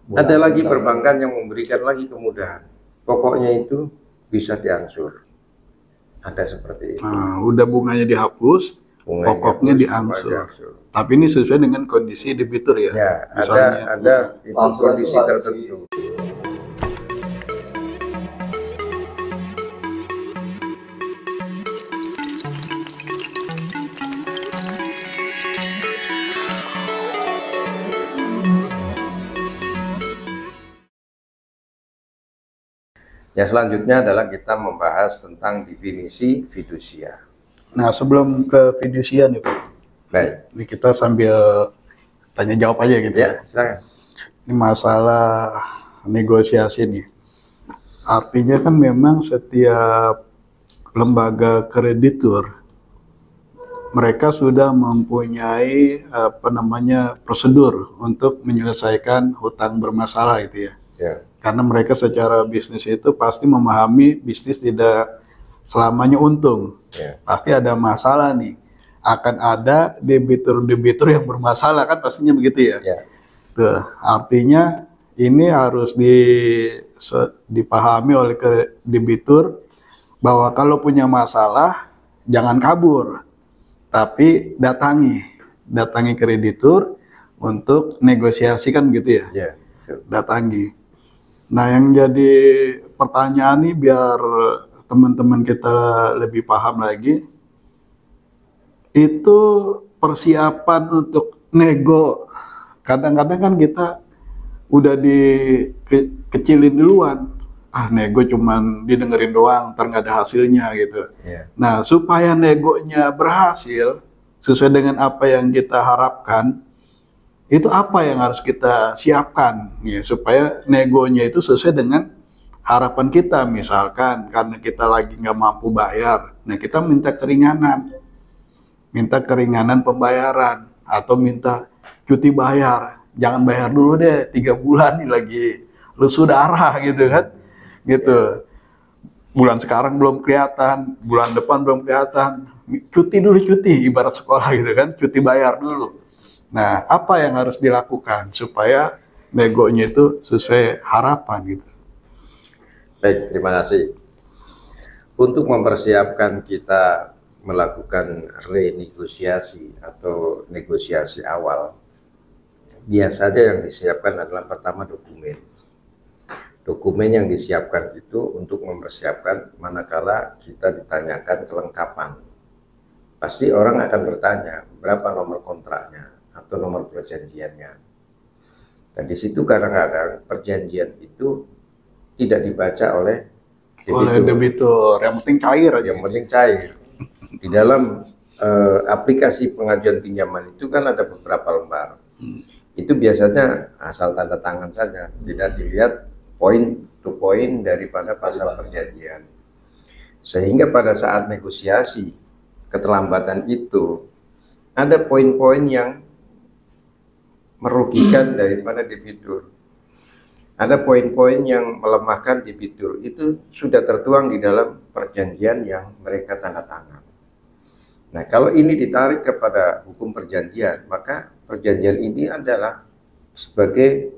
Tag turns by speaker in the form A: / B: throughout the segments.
A: Ada lagi perbankan yang memberikan lagi kemudahan. Pokoknya itu bisa diangsur. Ada seperti itu.
B: Nah, udah bunganya dihapus,
A: Bunganya
B: pokoknya
A: dihapus,
B: diangsur.
A: diangsur.
B: Tapi ini sesuai dengan kondisi debitur ya.
A: Ya,
B: Misalnya,
A: ada itu kondisi tertentu. Ya, selanjutnya adalah kita membahas tentang definisi fidusia.
B: Nah, sebelum ke fidusia nih Pak,
A: Baik.
B: ini kita sambil tanya jawab aja gitu ya.
A: Silakan.
B: Ini masalah negosiasi nih. Artinya kan memang setiap lembaga kreditur mereka sudah mempunyai prosedur untuk menyelesaikan hutang bermasalah itu ya.
A: Ya.
B: Karena mereka secara bisnis itu pasti memahami bisnis tidak selamanya untung.
A: Ya.
B: Pasti ada masalah nih. Akan ada debitur-debitur yang bermasalah kan pastinya begitu ya.
A: Ya.
B: Tuh, artinya ini harus dipahami oleh debitur bahwa kalau punya masalah jangan kabur. Tapi datangi kreditur untuk negosiasikan gitu ya.
A: Ya.
B: Datangi. Nah, yang jadi pertanyaan nih biar teman-teman kita lebih paham lagi, itu persiapan untuk nego. Kadang-kadang kan kita udah dikecilin duluan. Nego cuman didengerin doang, ntar nggak ada hasilnya gitu.
A: Ya.
B: Nah, supaya negonya berhasil sesuai dengan apa yang kita harapkan, itu apa yang harus kita siapkan ya supaya negonya itu sesuai dengan harapan kita. Misalkan karena kita lagi nggak mampu bayar, nah kita minta keringanan pembayaran atau minta cuti bayar. Jangan bayar dulu deh 3 bulan nih lagi lusuh darah gitu kan, gitu. Bulan sekarang belum kelihatan, bulan depan belum kelihatan. Cuti ibarat sekolah gitu kan, cuti bayar dulu. Nah, apa yang harus dilakukan supaya negonya itu sesuai harapan gitu?
A: Baik, terima kasih. Untuk mempersiapkan kita melakukan renegosiasi atau negosiasi awal, biasanya yang disiapkan adalah pertama dokumen. Dokumen yang disiapkan itu untuk mempersiapkan manakala kita ditanyakan kelengkapan. Pasti orang akan bertanya berapa nomor kontraknya atau nomor perjanjiannya. Dan di situ kadang-kadang perjanjian itu tidak dibaca oleh
B: debitur. Yang penting cair aja.
A: Yang penting cair. Di dalam aplikasi pengajuan pinjaman itu kan ada beberapa lembar. Itu biasanya asal tanda tangan saja, tidak dilihat poin to poin daripada pasal perjanjian. Sehingga pada saat negosiasi keterlambatan itu ada poin-poin yang merugikan daripada debitur. Ada poin-poin yang melemahkan debitur. Itu sudah tertuang di dalam perjanjian yang mereka tanda tangan. Nah, kalau ini ditarik kepada hukum perjanjian, maka perjanjian ini adalah sebagai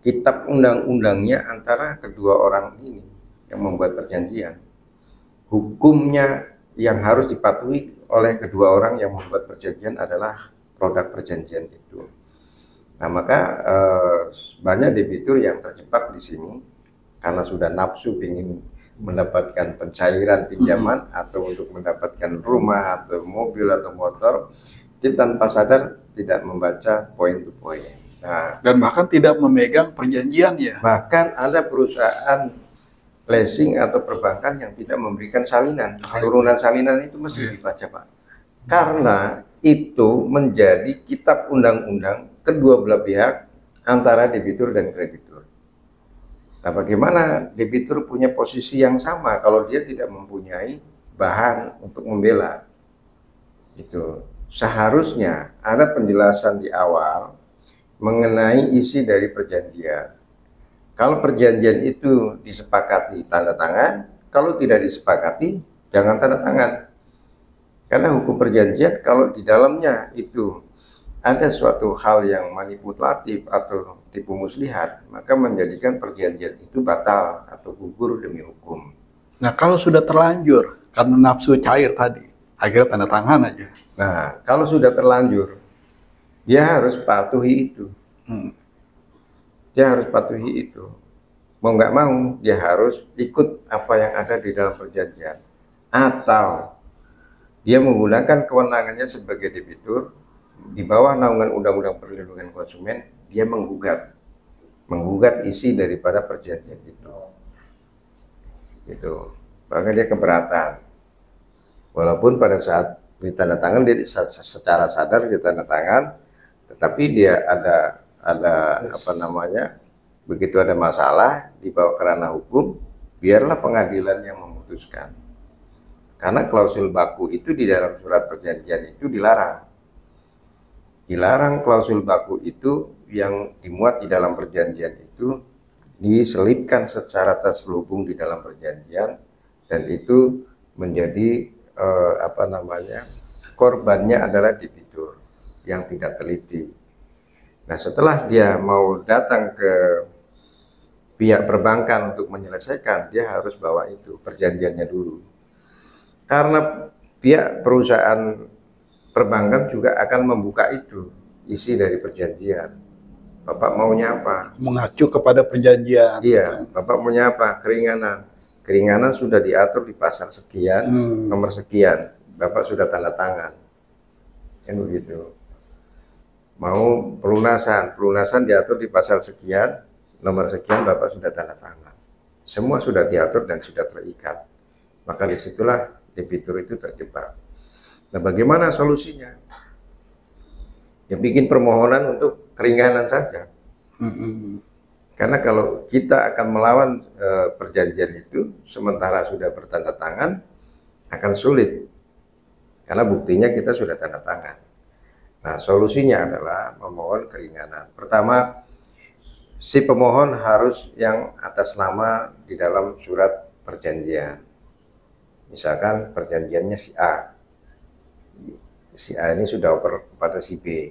A: kitab undang-undangnya antara kedua orang ini yang membuat perjanjian. Hukumnya yang harus dipatuhi oleh kedua orang yang membuat perjanjian adalah produk perjanjian itu. Nah, maka banyak debitur yang terjebak di sini karena sudah nafsu ingin mendapatkan pencairan pinjaman atau untuk mendapatkan rumah atau mobil atau motor, dia tanpa sadar tidak membaca poin to poin. Nah,
B: dan bahkan tidak memegang perjanjian ya.
A: Bahkan ada perusahaan leasing atau perbankan yang tidak memberikan salinan. Turunan salinan itu mesti dibaca, Pak. Karena itu menjadi kitab undang-undang kedua belah pihak antara debitur dan kreditur. Nah, bagaimana debitur punya posisi yang sama kalau dia tidak mempunyai bahan untuk membela? Itu seharusnya ada penjelasan di awal mengenai isi dari perjanjian. Kalau perjanjian itu disepakati tanda tangan, kalau tidak disepakati jangan tanda tangan. Karena hukum perjanjian kalau di dalamnya itu ada suatu hal yang manipulatif atau tipu muslihat, maka menjadikan perjanjian itu batal atau gugur demi hukum.
B: Nah, kalau sudah terlanjur karena nafsu cair tadi, akhirnya tanda tangan aja.
A: Nah, kalau sudah terlanjur, dia harus patuhi itu. Dia harus patuhi itu. Mau nggak mau, dia harus ikut apa yang ada di dalam perjanjian. Atau dia menggunakan kewenangannya sebagai debitur, di bawah naungan Undang-Undang Perlindungan Konsumen, dia menggugat isi daripada perjanjian itu. Gitu. Bahkan dia keberatan. Walaupun pada saat ditandatangan dia secara sadar ditandatangan, tetapi dia ada apa namanya, begitu ada masalah dibawa ke ranah hukum, biarlah pengadilan yang memutuskan. Karena klausul baku itu di dalam surat perjanjian itu dilarang. Dilarang klausul baku itu yang dimuat di dalam perjanjian itu diselipkan secara terselubung di dalam perjanjian, dan itu menjadi apa namanya, korbannya adalah debitur yang tidak teliti. Nah, setelah dia mau datang ke pihak perbankan untuk menyelesaikan, dia harus bawa itu perjanjiannya dulu. Karena pihak perusahaan perbankan juga akan membuka itu isi dari perjanjian. Bapak maunya apa?
B: Mengacu kepada perjanjian.
A: Iya, Bapak maunya apa? Keringanan. Keringanan sudah diatur di pasal sekian, nomor sekian. Bapak sudah tanda tangan. Kan begitu. Mau pelunasan diatur di pasal sekian, nomor sekian, Bapak sudah tanda tangan. Semua sudah diatur dan sudah terikat. Maka disitulah debitur itu terjebak. Nah, bagaimana solusinya? Ya, bikin permohonan untuk keringanan saja. Karena kalau kita akan melawan perjanjian itu, sementara sudah bertanda tangan, akan sulit. Karena buktinya kita sudah tanda tangan. Nah, solusinya adalah memohon keringanan. Pertama, si pemohon harus yang atas nama di dalam surat perjanjian. Misalkan perjanjiannya si A. Si A ini sudah oper kepada si B.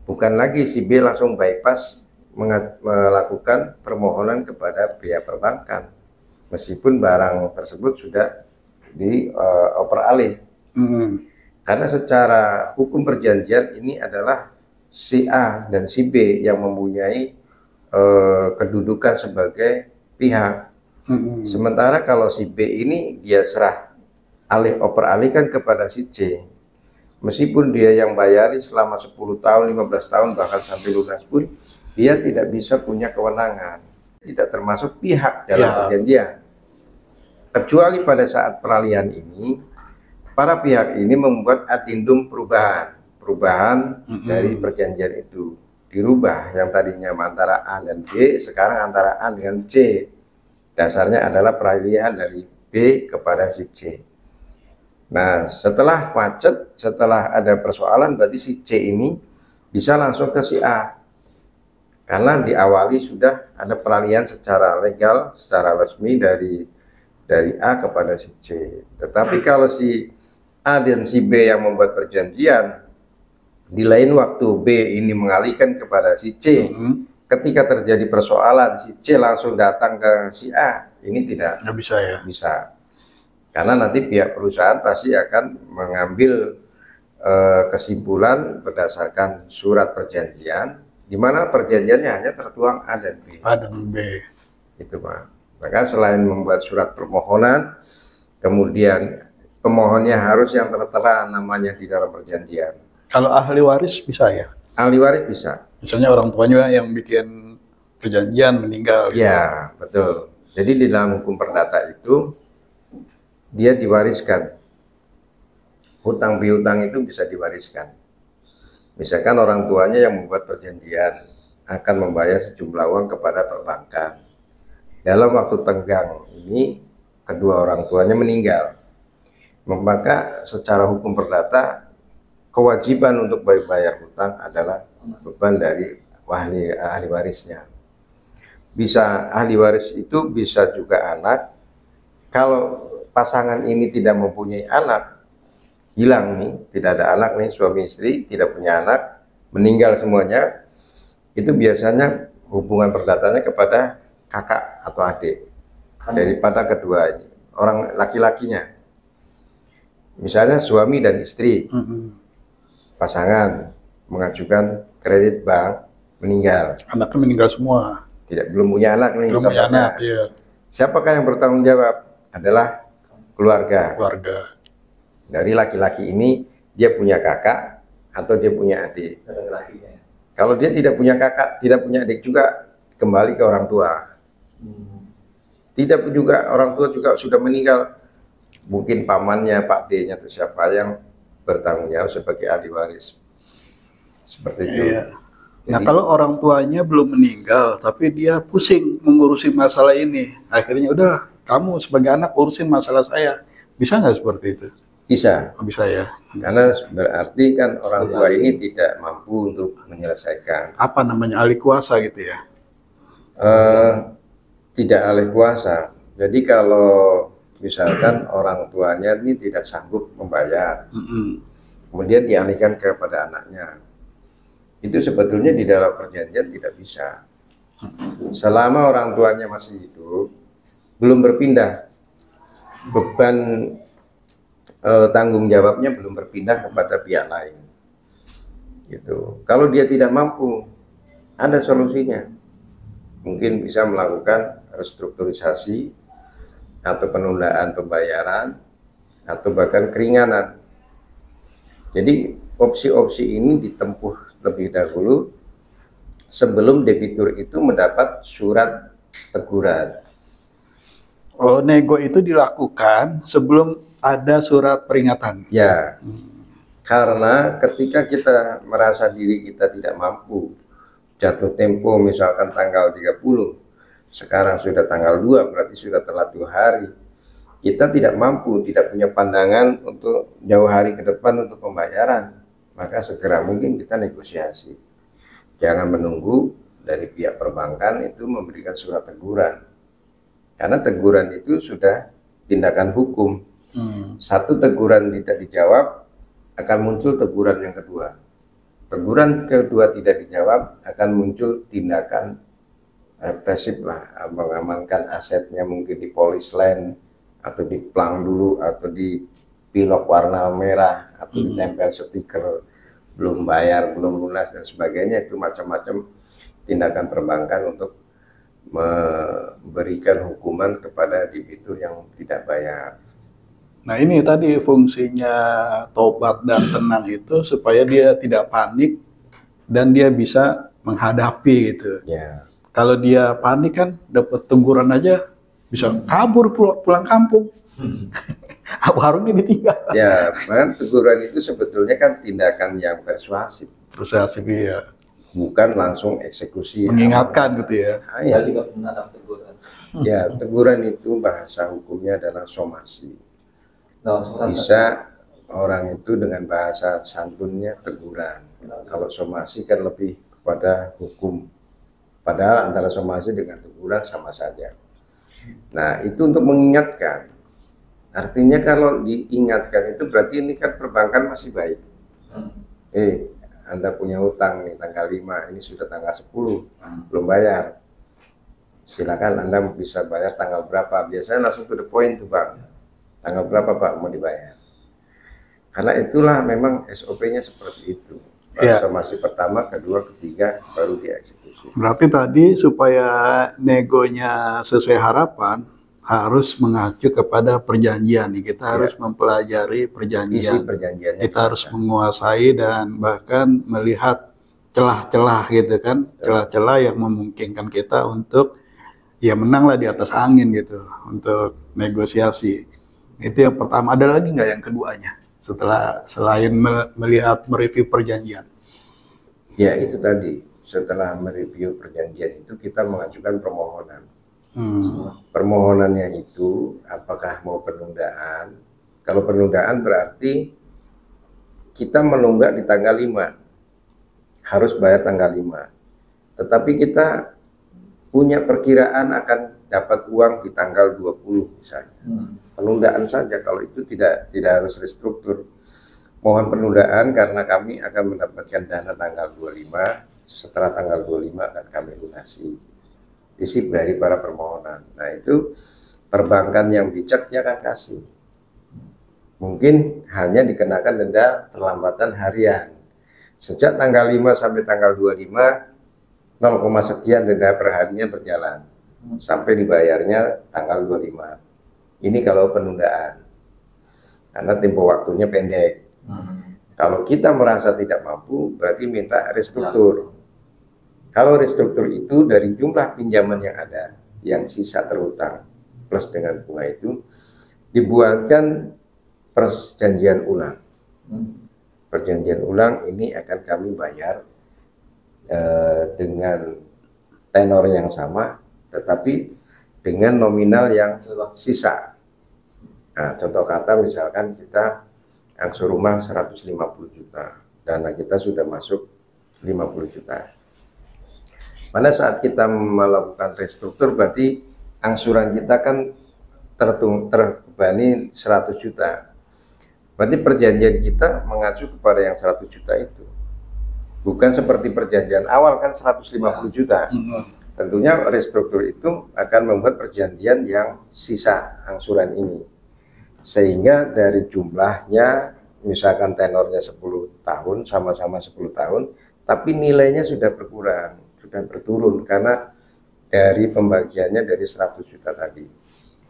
A: Bukan lagi si B langsung bypass melakukan permohonan kepada pihak perbankan. Meskipun barang tersebut sudah dioper alih. Karena secara hukum perjanjian ini adalah si A dan si B yang mempunyai kedudukan sebagai pihak. Sementara kalau si B ini dia serah oper alihkan kepada si C, meskipun dia yang bayari selama 10 tahun, 15 tahun, bahkan sampai lunas pun, dia tidak bisa punya kewenangan, tidak termasuk pihak dalam perjanjian. Kecuali pada saat peralihan ini, para pihak ini membuat adendum perubahan dari perjanjian itu. Dirubah, yang tadinya antara A dan B, sekarang antara A dengan C. Dasarnya adalah peralihan dari B kepada si C. Nah, setelah macet, setelah ada persoalan, berarti si C ini bisa langsung ke si A. Karena diawali sudah ada peralihan secara legal, secara resmi dari A kepada si C. Tetapi kalau si A dan si B yang membuat perjanjian, di lain waktu B ini mengalihkan kepada si C, ketika terjadi persoalan, si C langsung datang ke si A, ini tidak
B: bisa ya?
A: Bisa. Karena nanti pihak perusahaan pasti akan mengambil kesimpulan berdasarkan surat perjanjian, di mana perjanjiannya hanya tertuang A dan B.
B: A dan B.
A: Itu Pak. Maka selain membuat surat permohonan, kemudian pemohonnya harus yang tertera namanya di dalam perjanjian.
B: Kalau ahli waris bisa ya?
A: Ahli waris bisa.
B: Misalnya orang tuanya yang bikin perjanjian meninggal.
A: Ya, betul. Jadi di dalam hukum perdata itu, dia diwariskan. Hutang piutang itu bisa diwariskan. Misalkan orang tuanya yang membuat perjanjian akan membayar sejumlah uang kepada perbankan. Dalam waktu tenggang ini, kedua orang tuanya meninggal. Maka secara hukum perdata, kewajiban untuk bayar hutang adalah beban dari ahli warisnya. Bisa ahli waris itu bisa juga anak. Kalau pasangan ini tidak mempunyai anak, hilang nih, tidak ada anak nih, suami istri tidak punya anak, meninggal semuanya, itu biasanya hubungan perdatanya kepada kakak atau adik daripada kedua ini, orang laki-lakinya. Misalnya suami dan istri, pasangan mengajukan kredit bank, meninggal.
B: Anaknya meninggal semua.
A: Belum punya anak nih.
B: Belum punya anak, iya.
A: Siapakah yang bertanggung jawab? Adalah keluarga.
B: Keluarga.
A: Dari laki-laki ini, dia punya kakak atau dia punya adik. Kalau dia tidak punya kakak, tidak punya adik juga, kembali ke orang tua. Tidak juga orang tua juga sudah meninggal, mungkin pamannya, Pak D-nya atau siapa yang bertanggung jawab sebagai ahli waris. Seperti itu.
B: Iya. Nah, kalau orang tuanya belum meninggal, tapi dia pusing mengurusi masalah ini, akhirnya udah, kamu sebagai anak urusin masalah saya. Bisa nggak seperti itu?
A: Bisa.
B: Oh, bisa ya.
A: Karena berarti kan orang tua ini tidak mampu untuk menyelesaikan.
B: Apa namanya, alih kuasa gitu ya?
A: Tidak alih kuasa. Jadi kalau misalkan orang tuanya ini tidak sanggup membayar, kemudian dialihkan kepada anaknya, itu sebetulnya di dalam perjanjian tidak bisa. Selama orang tuanya masih hidup, belum berpindah, beban tanggung jawabnya belum berpindah kepada pihak lain. Gitu. Kalau dia tidak mampu, ada solusinya. Mungkin bisa melakukan restrukturisasi atau penundaan pembayaran atau bahkan keringanan. Jadi opsi-opsi ini ditempuh lebih dahulu sebelum debitur itu mendapat surat teguran.
B: Oh, nego itu dilakukan sebelum ada surat peringatan.
A: Ya, karena ketika kita merasa diri kita tidak mampu, jatuh tempo misalkan tanggal 30, sekarang sudah tanggal 2, berarti sudah telat 2 hari. Kita tidak mampu, tidak punya pandangan untuk jauh hari ke depan untuk pembayaran, maka segera mungkin kita negosiasi. Jangan menunggu dari pihak perbankan itu memberikan surat teguran. Karena teguran itu sudah tindakan hukum. Satu teguran tidak dijawab, akan muncul teguran yang kedua. Teguran kedua tidak dijawab, akan muncul tindakan represif lah, mengamankan asetnya, mungkin di polis land, atau di plang dulu, atau di pilok warna merah, atau ditempel stiker, belum bayar, belum lunas, dan sebagainya. Itu macam-macam tindakan perbankan untuk memberikan hukuman kepada debitur yang tidak bayar.
B: Nah, ini tadi fungsinya tobat dan tenang itu supaya dia tidak panik dan dia bisa menghadapi gitu.
A: Ya.
B: Kalau dia panik kan dapat teguran aja bisa kabur pulang kampung. Warungnya ditinggal.
A: Ya, bahkan teguran itu sebetulnya kan tindakan yang persuasif.
B: Persuasif ya.
A: Bukan langsung eksekusi.
B: Mengingatkan gitu ya.
A: Ya, teguran. Ya, teguran itu bahasa hukumnya adalah somasi. Bisa orang itu dengan bahasa santunnya teguran. Kalau somasi kan lebih kepada hukum. Padahal antara somasi dengan teguran sama saja. Nah, itu untuk mengingatkan. Artinya kalau diingatkan itu berarti ini kan perbankan masih baik. Anda punya hutang nih tanggal 5, ini sudah tanggal 10, belum bayar. Silakan Anda bisa bayar tanggal berapa. Biasanya langsung to the point tuh Bang. Tanggal berapa Pak mau dibayar? Karena itulah memang SOP-nya seperti itu. Somasi pertama, kedua, ketiga, baru dieksekusi.
B: Berarti tadi supaya negonya sesuai harapan, harus mengacu kepada perjanjian. Kita harus mempelajari perjanjian.
A: Isi perjanjiannya.
B: Kita harus menguasai dan bahkan melihat celah-celah gitu kan. Celah-celah yang memungkinkan kita untuk ya menanglah di atas angin gitu. Untuk negosiasi. Itu yang pertama. Ada lagi nggak yang keduanya? Selain melihat mereview perjanjian.
A: Ya itu tadi, setelah mereview perjanjian itu kita mengajukan permohonan. Permohonannya itu apakah mau penundaan? Kalau penundaan berarti kita menunggak di tanggal 5, harus bayar tanggal 5. Tetapi kita punya perkiraan akan dapat uang di tanggal 20 misalnya. Penundaan saja, kalau itu tidak harus restruktur. mohon penundaan karena kami akan mendapatkan dana tanggal 25, setelah tanggal 25 akan kami lunasi isi dari para permohonan. Nah itu perbankan yang bijak dia akan kasih. Mungkin hanya dikenakan denda terlambatan harian. Sejak tanggal 5 sampai tanggal 25, 0, sekian denda per harinya berjalan. Sampai dibayarnya tanggal 25. Ini kalau penundaan. Karena tempo waktunya pendek. Kalau kita merasa tidak mampu, berarti minta restruktur. Kalau restruktur itu dari jumlah pinjaman yang ada, yang sisa terutang, plus dengan bunga itu, dibuatkan perjanjian ulang. Perjanjian ulang ini akan kami bayar dengan tenor yang sama, tetapi dengan nominal yang sisa. Nah, contoh kata misalkan kita angsur rumah 150 juta, dana kita sudah masuk 50 juta. Pada saat kita melakukan restruktur berarti angsuran kita kan terbebani 100 juta. Berarti perjanjian kita mengacu kepada yang 100 juta itu. Bukan seperti perjanjian awal kan 150 juta. Tentunya restruktur itu akan membuat perjanjian yang sisa angsuran ini. Sehingga dari jumlahnya, misalkan tenornya 10 tahun, sama-sama 10 tahun, tapi nilainya sudah berkurang, sudah berturun karena dari pembagiannya dari 100 juta tadi.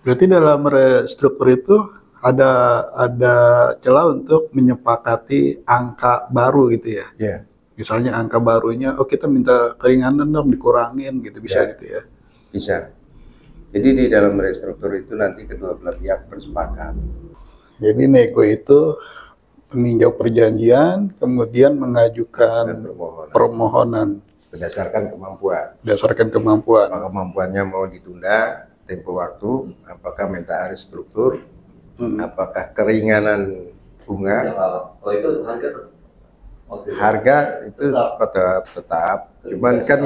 B: Berarti dalam restruktur itu ada celah untuk menyepakati angka baru gitu ya?
A: Ya.
B: Misalnya angka barunya, oh kita minta keringanan dong, dikurangin gitu, bisa gitu ya?
A: Bisa. Jadi di dalam restruktur itu nanti kedua belah pihak bersepakat.
B: Jadi nego itu meninjau perjanjian, kemudian mengajukan permohonan
A: berdasarkan kemampuan.
B: Berdasarkan kemampuan.
A: Apakah kemampuannya mau ditunda tempo waktu, apakah minta restruktur, apakah keringanan bunga.
C: Oh itu
A: harga itu tetap. Cuman kan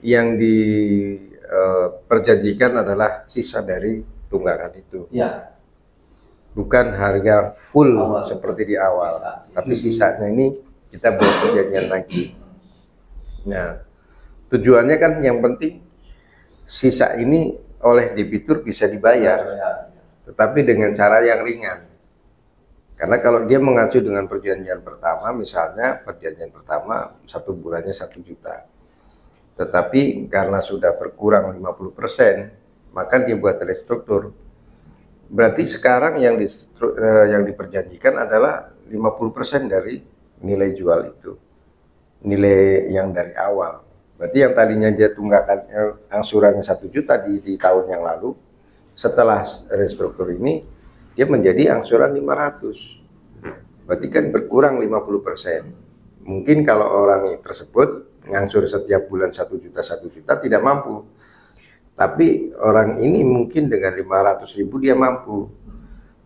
A: yang diperjanjikan adalah sisa dari tunggakan itu.
C: Ya.
A: Bukan harga full seperti di awal, tapi sisanya ini kita buat perjanjian lagi. Nah, tujuannya kan yang penting sisa ini oleh debitur bisa dibayar, tetapi dengan cara yang ringan. Karena kalau dia mengacu dengan perjanjian pertama, misalnya perjanjian pertama 1 bulannya 1 juta. Tetapi karena sudah berkurang 50%, maka dia buat restruktur. Berarti sekarang yang diperjanjikan adalah 50% dari nilai jual itu. Nilai yang dari awal. Berarti yang tadinya dia tunggakan angsurannya 1 juta di tahun yang lalu, setelah restruktur ini dia menjadi angsuran 500. Berarti kan berkurang 50%. Mungkin kalau orang tersebut mengangsur setiap bulan 1 juta tidak mampu. Tapi orang ini mungkin dengan 500.000 dia mampu.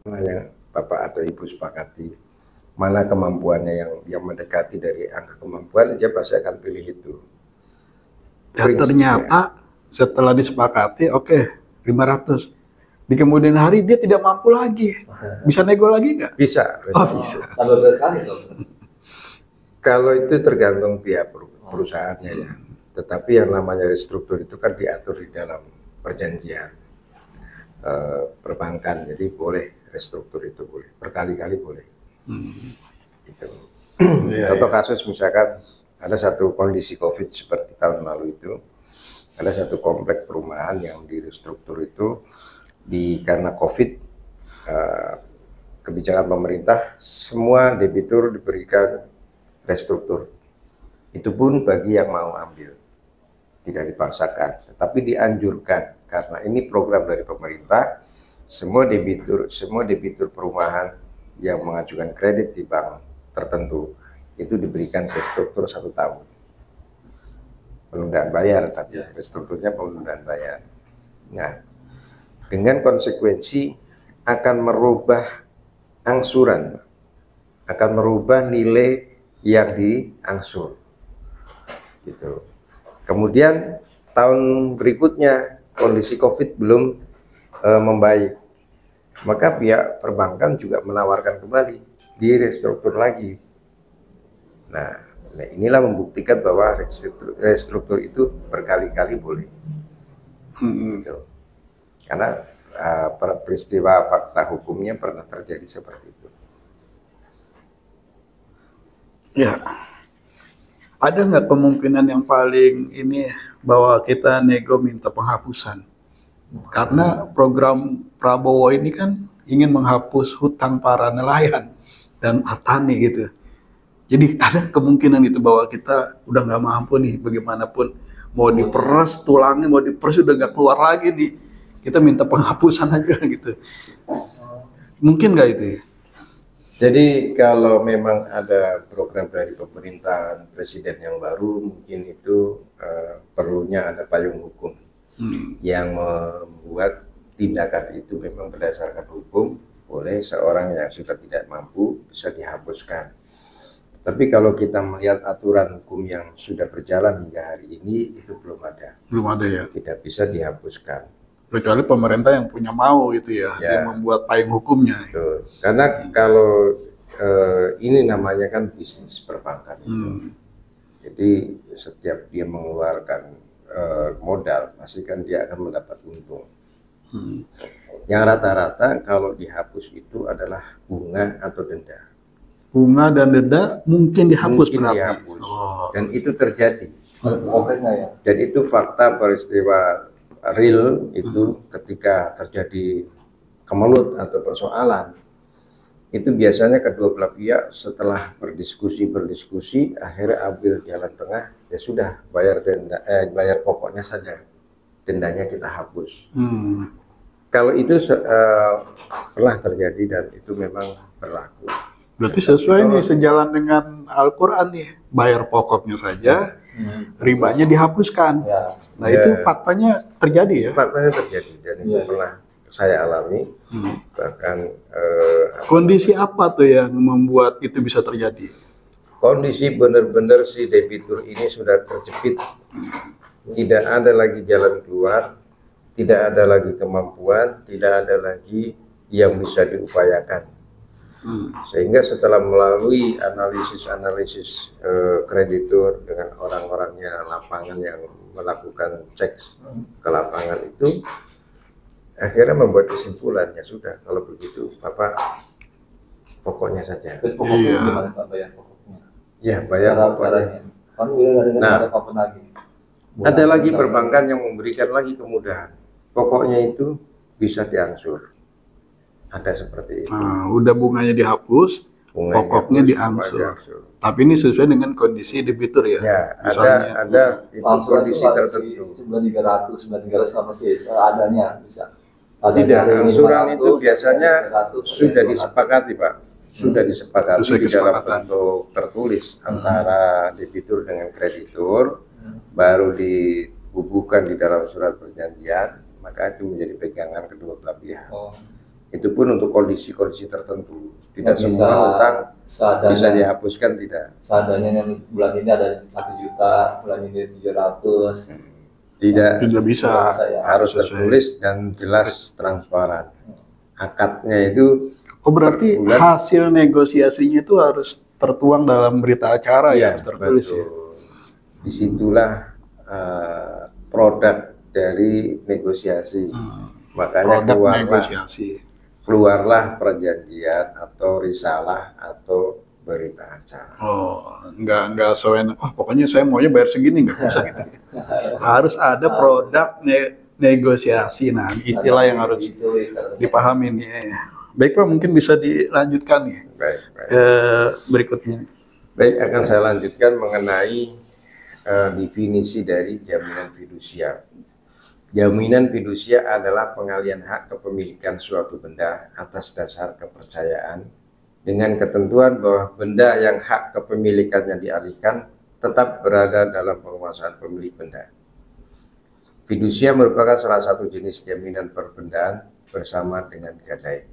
A: Mana Bapak atau Ibu sepakati, mana kemampuannya yang mendekati dari angka kemampuan, dia pasti akan pilih itu.
B: Dan ternyata setelah disepakati, oke, 500. Di kemudian hari dia tidak mampu lagi. Bisa nego lagi nggak?
A: Bisa.
B: Oh, bisa.
C: Sampai berkali dong.
A: Kalau itu tergantung pihak perusahaannya ya. Tetapi yang namanya restruktur itu kan diatur di dalam perjanjian perbankan. Jadi boleh restruktur itu boleh. Berkali-kali boleh. Gitu. Contoh kasus misalkan ada satu kondisi COVID seperti tahun lalu itu. Ada satu komplek perumahan yang di restruktur itu karena COVID, kebijakan pemerintah semua debitur diberikan restruktur. Itu pun bagi yang mau ambil, tidak dipaksakan, tetapi dianjurkan karena ini program dari pemerintah. Semua debitur perumahan yang mengajukan kredit di bank tertentu itu diberikan restruktur 1 tahun. Penundaan bayar, tapi restrukturnya penundaan bayar. Nah, dengan konsekuensi akan merubah angsuran, akan merubah nilai yang diangsur. Gitu. Kemudian tahun berikutnya kondisi COVID belum membaik, maka pihak perbankan juga menawarkan kembali direstruktur lagi. Nah, inilah membuktikan bahwa restruktur itu berkali-kali boleh. Gitu. Karena peristiwa fakta hukumnya pernah terjadi seperti itu.
B: Ya, ada nggak kemungkinan yang paling ini bahwa kita nego minta penghapusan? Karena program Prabowo ini kan ingin menghapus hutang para nelayan dan petani gitu. Jadi ada kemungkinan itu bahwa kita udah nggak mampu nih, bagaimanapun mau diperes tulangnya, mau diperes udah nggak keluar lagi nih. Kita minta penghapusan aja gitu. Mungkin nggak itu?
A: Jadi kalau memang ada program dari pemerintahan presiden yang baru, mungkin itu perlunya ada payung hukum yang membuat tindakan itu memang berdasarkan hukum, oleh seorang yang sudah tidak mampu bisa dihapuskan. Tapi kalau kita melihat aturan hukum yang sudah berjalan hingga hari ini, itu belum ada.
B: Belum ada ya?
A: Tidak bisa dihapuskan.
B: Kecuali pemerintah yang punya mau gitu ya, yang membuat payung hukumnya.
A: Betul. Karena kalau ini namanya kan bisnis perbankan. Jadi setiap dia mengeluarkan modal, pasti kan dia akan mendapat untung. Yang rata-rata kalau dihapus itu adalah bunga atau denda.
B: Bunga dan denda mungkin dihapus,
A: mungkin dihapus. Dan itu terjadi. Dan itu fakta peristiwa real itu ketika terjadi kemelut atau persoalan. Itu biasanya kedua belah pihak setelah berdiskusi akhirnya ambil jalan tengah, ya sudah bayar denda, bayar pokoknya saja, dendanya kita hapus. Kalau itu pernah terjadi dan itu memang berlaku.
B: Berarti sesuai nih, sejalan dengan Al-Quran nih, bayar pokoknya saja, ribanya dihapuskan. Nah itu faktanya terjadi ya?
A: Faktanya terjadi dan itu pernah saya alami. Bahkan
B: kondisi apa tuh yang membuat itu bisa terjadi?
A: Kondisi benar-benar si debitur ini sudah terjepit, tidak ada lagi jalan keluar, tidak ada lagi kemampuan, tidak ada lagi yang bisa diupayakan. Sehingga setelah melalui analisis kreditur dengan orang-orangnya lapangan yang melakukan cek ke lapangan itu, akhirnya membuat kesimpulannya sudah kalau begitu Bapak pokoknya saja.
C: Terus pokoknya gimana Pak, bayar pokoknya?
A: Ya bayar pokoknya.
C: Kan udah ada lagi.
A: Ada lagi perbankan yang memberikan lagi kemudahan. Pokoknya itu bisa diangsur. Ada seperti itu.
B: Nah, udah bunganya dihapus, pokoknya diangsur. Tapi ini sesuai dengan kondisi debitur ya.
A: Ya, ada itu kondisi tertentu.
C: 9.300, 9.300 nggak mesti seadanya bisa.
A: Tidak, angsuran itu biasanya sudah disepakati Pak. Sudah disepakati di dalam bentuk tertulis antara debitur dengan kreditur, baru dibubuhkan di dalam surat perjanjian, maka itu menjadi pegangan kedua belah pihak. Itu pun untuk kondisi-kondisi tertentu. Tidak semua utang bisa dihapuskan, tidak.
C: Seadanya yang bulan ini ada 1 juta, bulan ini 700.
A: Tidak
B: bisa
C: ya.
A: Harus tertulis dan jelas transparan. Akadnya itu.
B: Oh berarti hasil negosiasinya itu harus tertuang dalam berita acara ya, tertulis ya.
A: Disitulah produk dari negosiasi. Makanya keluarlah perjanjian atau risalah atau berita acara.
B: Oh, enggak sesuai. Pokoknya saya maunya bayar segini, nggak bisa gitu. Harus ada produk negosiasi. Nah, istilah yang harus dipahami nih. Baik Pak, mungkin bisa dilanjutkan nih.
A: Baik.
B: Berikutnya.
A: Baik, akan saya lanjutkan mengenai definisi dari jaminan fidusia. Jaminan fidusia adalah pengalian hak kepemilikan suatu benda atas dasar kepercayaan dengan ketentuan bahwa benda yang hak kepemilikannya dialihkan tetap berada dalam penguasaan pemilik benda. Fidusia merupakan salah satu jenis jaminan perbendaan bersama dengan gadai.